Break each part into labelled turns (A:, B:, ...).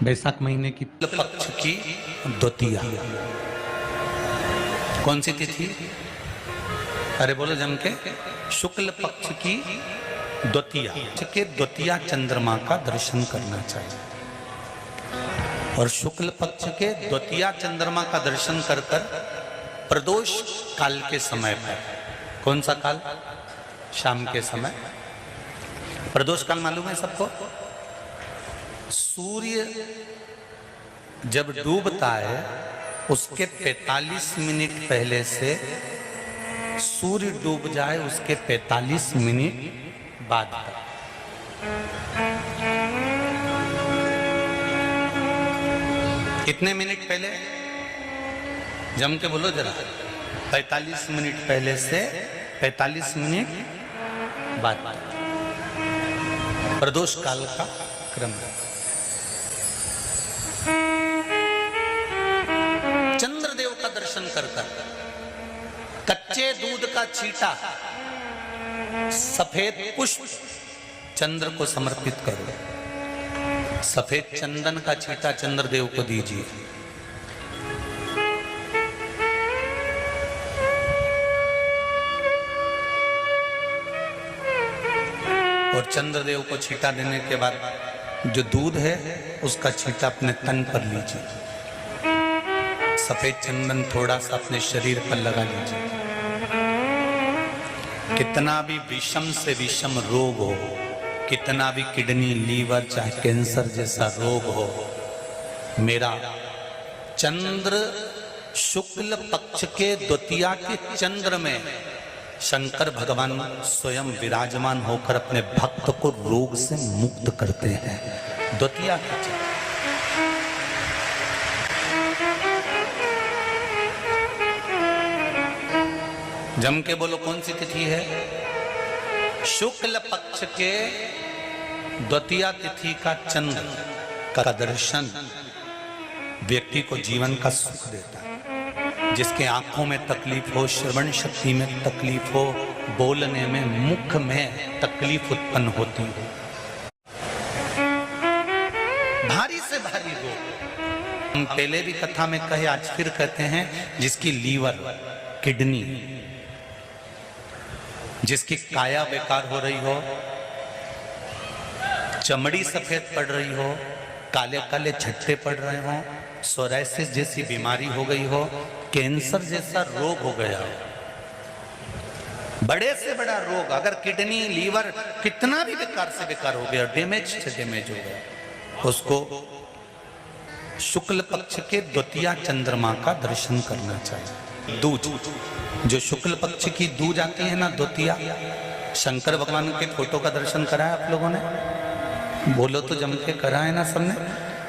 A: बैसाख महीने की पक्ष की द्वितीया कौन सी तिथि? अरे बोलो जम के। शुक्ल पक्ष की द्वितीया के द्वितीया चंद्रमा का दर्शन करना चाहिए। और शुक्ल पक्ष के द्वितीया चंद्रमा का दर्शन कर कर प्रदोष काल के समय पर, कौन सा काल? शाम के समय। प्रदोष काल मालूम है सबको? सूर्य जब डूबता है उसके 45 मिनट पहले से सूर्य डूब जाए उसके 45 मिनट बाद तक। कितने मिनट पहले? जम के बोलो जरा। 45 मिनट पहले से 45 मिनट बाद। प्रदोष काल का क्रम है। चंद्रदेव का दर्शन कर कर कच्चे दूध का छींटा, सफेद पुष्प चंद्र को समर्पित करो। सफेद चंदन का छींटा चंद्रदेव को दीजिए। और चंद्रदेव को छींटा देने के बाद जो दूध है उसका छींटा अपने तन पर लीजिए। सफेद चंदन थोड़ा सा अपने शरीर पर लगा लीजिए। कितना भी विषम से विषम रोग हो, कितना भी किडनी, लीवर, चाहे कैंसर जैसा रोग हो, मेरा चंद्र शुक्ल पक्ष के द्वितीया के चंद्र में शंकर भगवान स्वयं विराजमान होकर अपने भक्त को रोग से मुक्त करते हैं। द्वितीया का चंद्र। जम के बोलो कौन सी तिथि है? शुक्ल पक्ष के द्वितीया तिथि का चंद्र का दर्शन व्यक्ति को जीवन का सुख देता है। जिसके आंखों में तकलीफ हो, श्रवण शक्ति में तकलीफ हो, बोलने में, मुख में तकलीफ उत्पन्न होती हो, भारी से भारी रोग। हम पहले भी कथा में कहे, आज फिर कहते हैं, जिसकी लीवर, किडनी, जिसकी काया बेकार हो रही हो, चमड़ी सफेद पड़ रही हो, काले काले छट्टे पड़ रहे हो, सोराइसिस जैसी बीमारी हो गई हो, कैंसर जैसा रोग हो गया हो, बड़े से बड़ा रोग, अगर किडनी, लीवर कितना भी बेकार से बेकार हो गया, डैमेज से डैमेज हो गया, उसको शुक्ल पक्ष के द्वितीया चंद्रमा का दर्शन करना चाहिए। दूज, जो शुक्ल पक्ष की दूज आती है ना, द्वितीया, शंकर भगवान के फोटो का दर्शन करा है आप लोगों ने? बोलो तो जम के करा है ना सबने?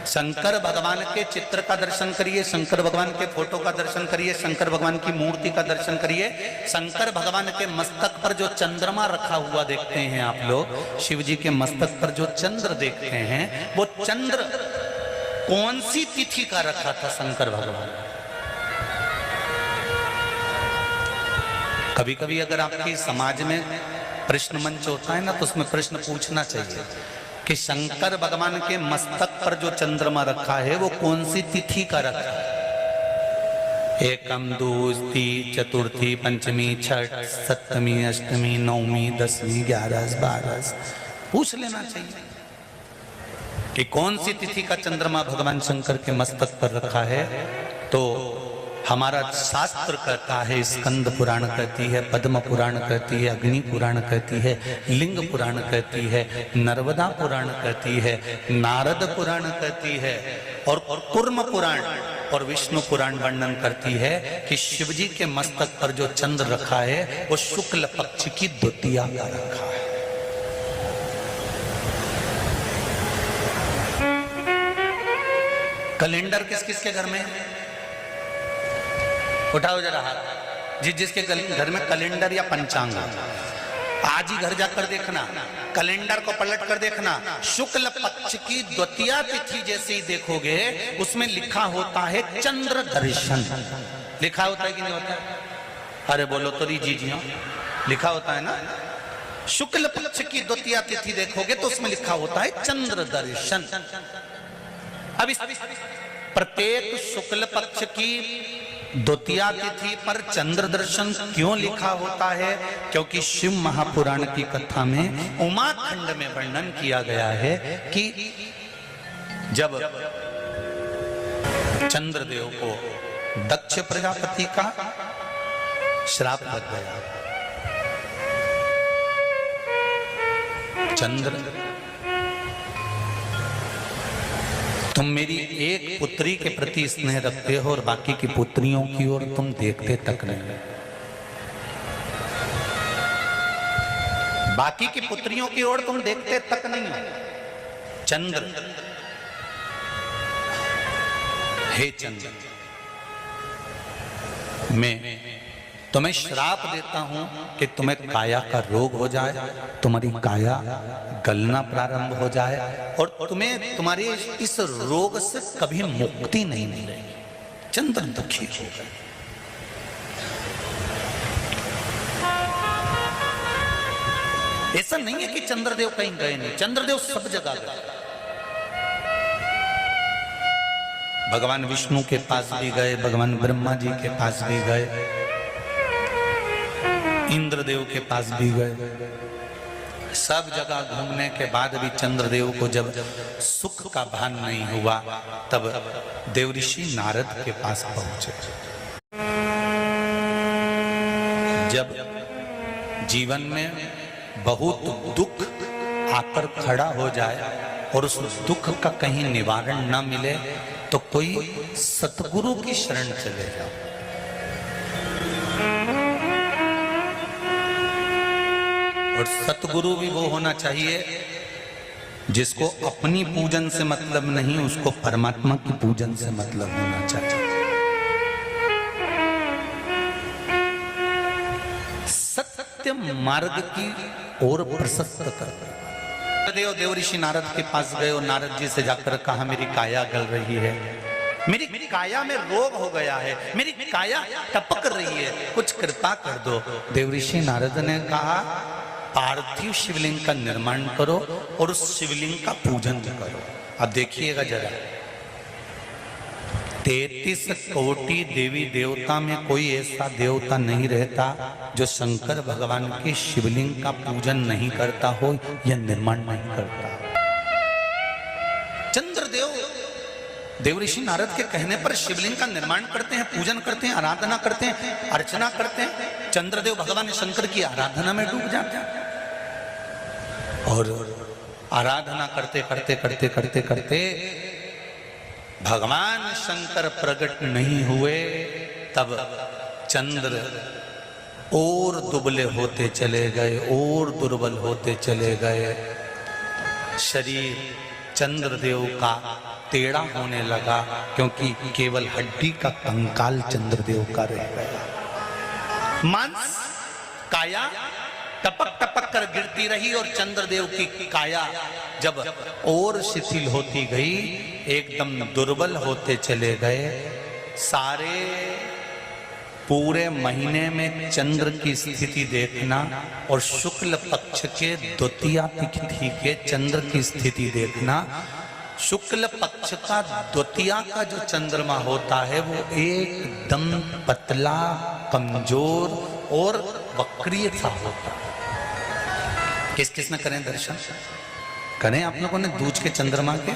A: शंकर भगवान के चित्र का दर्शन करिए, शंकर भगवान के फोटो का दर्शन करिए, शंकर भगवान की मूर्ति का दर्शन करिए। शंकर भगवान के मस्तक पर जो चंद्रमा रखा हुआ देखते हैं आप लोग, शिव जी के मस्तक पर जो चंद्र देखते हैं, वो चंद्र कौन सी तिथि का रखा था शंकर भगवान? कभी कभी अगर आपकी समाज में प्रश्न मंच होता है ना, तो उसमें प्रश्न पूछना चाहिए कि शंकर भगवान के मस्तक पर जो चंद्रमा रखा है वो कौन सी तिथि का रखा है? एकम, दूसरी, चतुर्थी, पंचमी, छठ, सप्तमी, अष्टमी, नवमी, 10वीं, 11, 12 पूछ लेना चाहिए कि कौन सी तिथि का चंद्रमा भगवान शंकर के मस्तक पर रखा है। तो हमारा शास्त्र कहता है, स्कंद पुराण कहती है, पद्म पुराण कहती है, अग्नि पुराण कहती है, लिंग पुराण कहती है, नर्मदा पुराण कहती है, नारद पुराण कहती है, और कूर्म पुराण और विष्णु पुराण वर्णन करती है कि शिवजी के मस्तक पर जो चंद्र रखा है वो शुक्ल पक्ष की द्वितीया का रखा है। कैलेंडर किस किस के घर में? उठाओ जरा हाथ। जिसके घर में कैलेंडर या पंचांग, आज ही घर जाकर देखना, कैलेंडर को पलट कर देखना, शुक्ल पक्ष की द्वितीया तिथि जैसे ही देखोगे उसमें लिखा होता है चंद्र दर्शन। लिखा होता है कि नहीं होता? अरे बोलो तो जी जी, लिखा होता है ना। शुक्ल पक्ष की द्वितीया तिथि देखोगे तो उसमें लिखा होता है चंद्र दर्शन। अब इस प्रत्येक शुक्ल पक्ष की द्वितीया तिथि पर चंद्र दर्शन क्यों लिखा होता है? क्योंकि शिव महापुराण की कथा में उमाखंड में वर्णन किया गया है कि जब चंद्रदेव को दक्ष प्रजापति का श्राप लग गया, चंद्र तुम मेरी एक पुत्री के प्रति स्नेह रखते हो और बाकी की पुत्रियों की ओर तुम देखते तक नहीं, बाकी की पुत्रियों की ओर तुम देखते तक नहीं। चंद्र, हे चंद्र, मैं तुम्हें श्राप देता हूं कि तुम्हें काया का रोग हो जाए, तुम्हारी काया गलना प्रारंभ हो जाए और तुम्हें तुम्हारे इस रोग से कभी मुक्ति नहीं मिलेगी। चंद्र दुखी हो गए। ऐसा नहीं है कि चंद्रदेव कहीं गए नहीं, चंद्रदेव सब जगह गए। भगवान विष्णु के पास भी गए, भगवान ब्रह्मा जी के पास भी गए, इंद्रदेव के पास भी गए। सब जगह घूमने के बाद भी चंद्रदेव को जब सुख का भान नहीं हुआ, तब देवऋषि नारद के पास पहुंचे। जब जीवन में बहुत दुख आकर खड़ा हो जाए और उस दुख का कहीं निवारण न मिले तो कोई सतगुरु की शरण चले जाओ। और सतगुरु भी वो होना चाहिए जिसको अपनी पूजन से मतलब नहीं, उसको परमात्मा की पूजन से मतलब होना चाहिए। सत्य मार्ग की ओर प्रशस्त कर। देवऋषि नारद के पास गए और नारद जी से जाकर कहा, मेरी काया गल रही है, मेरी काया में रोग हो गया है, मेरी काया टपक रही है, कुछ कृपा कर दो। देवऋषि नारद ने कहा, पार्थिव शिवलिंग का निर्माण करो और उस शिवलिंग का पूजन करो। अब देखिएगा जरा, 33 कोटि देवी देवता में कोई ऐसा देवता नहीं रहता जो शंकर भगवान के शिवलिंग का पूजन नहीं करता हो या निर्माण नहीं करता। चंद्रदेव देवऋषि नारद के कहने पर शिवलिंग का निर्माण करते हैं, पूजन करते हैं, आराधना करते हैं, अर्चना करते हैं। चंद्रदेव भगवान शंकर की आराधना में डूब जाते हैं और आराधना करते करते करते करते करते भगवान शंकर प्रकट नहीं हुए, तब चंद्र और दुबले होते चले गए, और दुर्बल होते चले गए। शरीर चंद्रदेव का टेढ़ा होने लगा क्योंकि केवल हड्डी का कंकाल चंद्रदेव का रह गया। मांस काया टपक टपक कर गिरती रही और चंद्रदेव की काया जब और शिथिल होती गई, एकदम दुर्बल होते चले गए। सारे पूरे महीने में चंद्र की स्थिति देखना और शुक्ल पक्ष के द्वितीया तिथि के चंद्र की स्थिति देखना। शुक्ल पक्ष का द्वितीया का जो चंद्रमा होता है वो एकदम पतला, कमजोर और वक्रीय सा होता है। किस किस ने करें दर्शन? करें आप लोगों ने दूज के चंद्रमा के?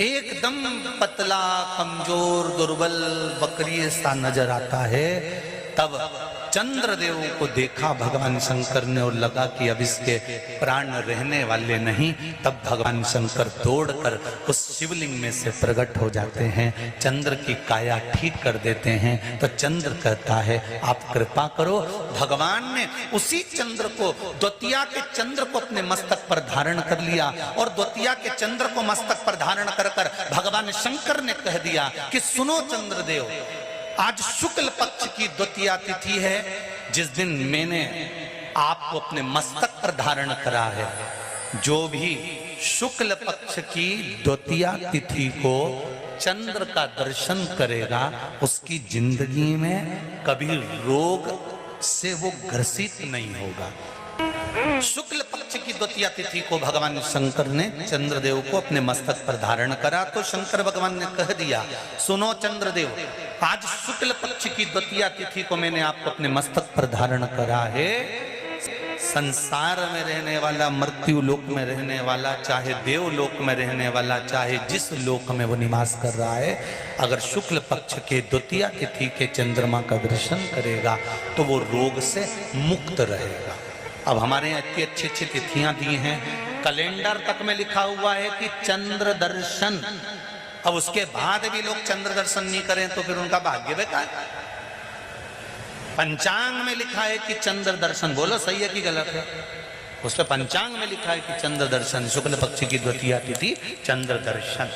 A: एकदम पतला, कमजोर, दुर्बल, वक्रीय सा नजर आता है। तब चंद्रदेव को देखा भगवान शंकर ने और लगा कि अब इसके प्राण रहने वाले नहीं। तब भगवान शंकर दौड़कर उस शिवलिंग में से प्रकट हो जाते हैं, चंद्र की काया ठीक कर देते हैं। तो चंद्र कहता है, आप कृपा करो। भगवान ने उसी चंद्र को, द्वितीया के चंद्र को अपने मस्तक पर धारण कर लिया और द्वितीया के चंद्र को मस्तक पर धारण कर कर भगवान शंकर ने कह दिया कि सुनो चंद्रदेव, आज शुक्ल पक्ष की द्वितीया तिथि है, जिस दिन मैंने आपको अपने मस्तक पर धारण करा है। जो भी शुक्ल पक्ष की द्वितीया तिथि को चंद्र का दर्शन करेगा, उसकी जिंदगी में कभी रोग से वो ग्रसित नहीं होगा। शुक्ल पक्ष पक्ष की द्वितीया तिथि को भगवान शंकर ने चंद्रदेव को अपने मस्तक पर धारण करा। तो शंकर भगवान ने कह दिया, सुनो चंद्रदेव, आज शुक्ल पक्ष की द्वितीया तिथि को मैंने आपको अपने मस्तक पर धारण करा है। संसार में रहने वाला, मृत्यु लोक में रहने वाला, चाहे देवलोक में रहने वाला, चाहे जिस लोक में वो निवास कर रहा है, अगर शुक्ल पक्ष के द्वितीया तिथि के चंद्रमा का दर्शन करेगा तो वो रोग से मुक्त रहेगा। अब हमारे यहाँ इतनी अच्छी अच्छी तिथियां दी हैं, कैलेंडर तक में लिखा हुआ है कि चंद्र दर्शन। अब उसके बाद भी लोग चंद्र दर्शन नहीं करें तो फिर उनका भाग्य बेकार। पंचांग में लिखा है कि चंद्र दर्शन, बोलो सही है कि गलत है? उस पर पंचांग में लिखा है कि चंद्र दर्शन, शुक्ल पक्ष की द्वितीया तिथि चंद्र दर्शन।